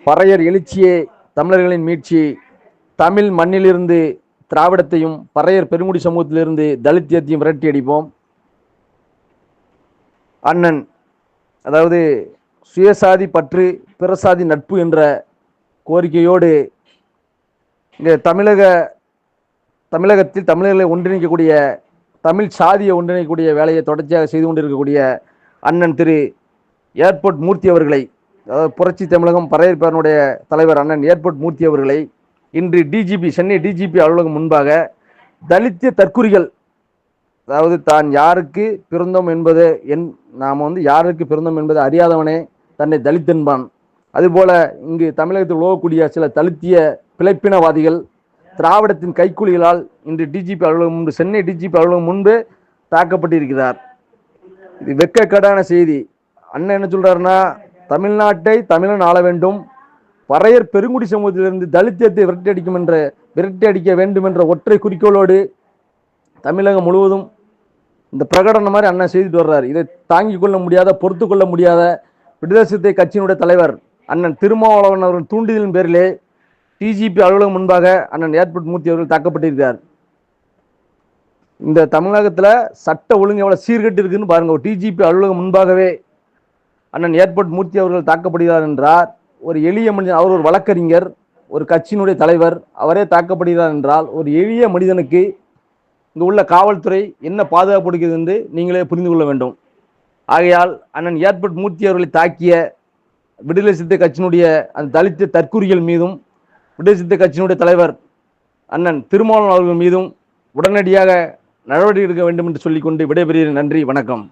பறையர் எழுச்சியே தமிழர்களின் மீட்சி. தமிழ் மண்ணிலிருந்து திராவிடத்தையும் பறையர் பெருங்குடி சமூகத்திலிருந்து தலித்தியத்தையும் விரட்டி அடிப்போம். அண்ணன் அதாவது சுயசாதி பற்று பிறசாதி நட்பு என்ற கோரிக்கையோடு இங்கே தமிழகத்தில் தமிழர்களை ஒன்றிணைக்கக்கூடிய தமிழ் சாதியை ஒன்றிணைக்கக்கூடிய வேலையை தொடர்ச்சியாக செய்து கொண்டிருக்கக்கூடிய அண்ணன் திரு ஏர்போர்ட் மூர்த்தி அவர்களை, அதாவது புரட்சி தமிழகம் பறையர் பேரனுடைய தலைவர் அண்ணன் ஏர்போர்ட் மூர்த்தி அவர்களை இன்று டிஜிபி சென்னை டிஜிபி அலுவலகம் முன்பாக தலித்திய தற்குறிகள், அதாவது தான் யாருக்கு பிறந்தோம் என்பது நாம் யாருக்கு பிறந்தோம் என்பது அறியாதவனே தன்னை தலித் என்பான். அதுபோல இங்கு தமிழகத்தில் உலகக்கூடிய சில தலித்திய பிழைப்பினவாதிகள் திராவிடத்தின் கைக்கூலிகளால் இன்று டிஜிபி அலுவலகம் முன்பு சென்னை டிஜிபி அலுவலகம் முன்பு தாக்கப்பட்டிருக்கிறார். இது வெட்கக்கேடான செய்தி. அண்ணன் என்ன சொல்றாருன்னா, தமிழ்நாட்டை தமிழன் ஆள வேண்டும், பறையர் பெருங்குடி சமூகத்திலிருந்து தலித்தியத்தை விரட்டி அடிக்க வேண்டும் என்ற ஒற்றை குறிக்கோளோடு தமிழகம் முழுவதும் இந்த பிரகடனம் மாதிரி அண்ணன் செய்துட்டு வர்றாரு. இதை தாங்கிக் கொள்ள முடியாத, பொறுத்து கொள்ள முடியாத விடுதலை சிறுத்தை கட்சியினுடைய தலைவர் அண்ணன் திருமாவளவன் அவர்கள் தூண்டுதலின் பேரிலே டிஜிபி அலுவலகம் முன்பாக அண்ணன் ஏர்போர்ட் மூர்த்தி அவர்கள் தாக்கப்பட்டிருக்கிறார். இந்த தமிழகத்தில் சட்ட ஒழுங்கு எவ்வளவு சீர்கட்டு இருக்குன்னு பாருங்க. டிஜிபி அலுவலகம் முன்பாகவே அண்ணன் ஏர்போர்ட் மூர்த்தி அவர்கள் தாக்கப்படுகிறார் என்றார். ஒரு எளிய மனிதன், அவர் ஒரு வழக்கறிஞர், ஒரு கட்சியினுடைய தலைவர், அவரே தாக்கப்படுகிறார் என்றால் ஒரு எளிய மனிதனுக்கு இங்கு உள்ள காவல்துறை என்ன பாதுகாப்பு கொடுக்கிறது என்று நீங்களே புரிந்து கொள்ள வேண்டும். ஆகையால் அண்ணன் ஏர்போர்ட் மூர்த்தி அவர்களை தாக்கிய விடுதலை சிறுத்தை கட்சியினுடைய அந்த தலித்த தற்குறிகள் மீதும் விடுதலை சிறுத்தை கட்சியினுடைய தலைவர் அண்ணன் திருமாவளவன் அவர்கள் மீதும் உடனடியாக நடவடிக்கை எடுக்க வேண்டும் என்று சொல்லிக்கொண்டு விடைபெறுகிறேன். நன்றி, வணக்கம்.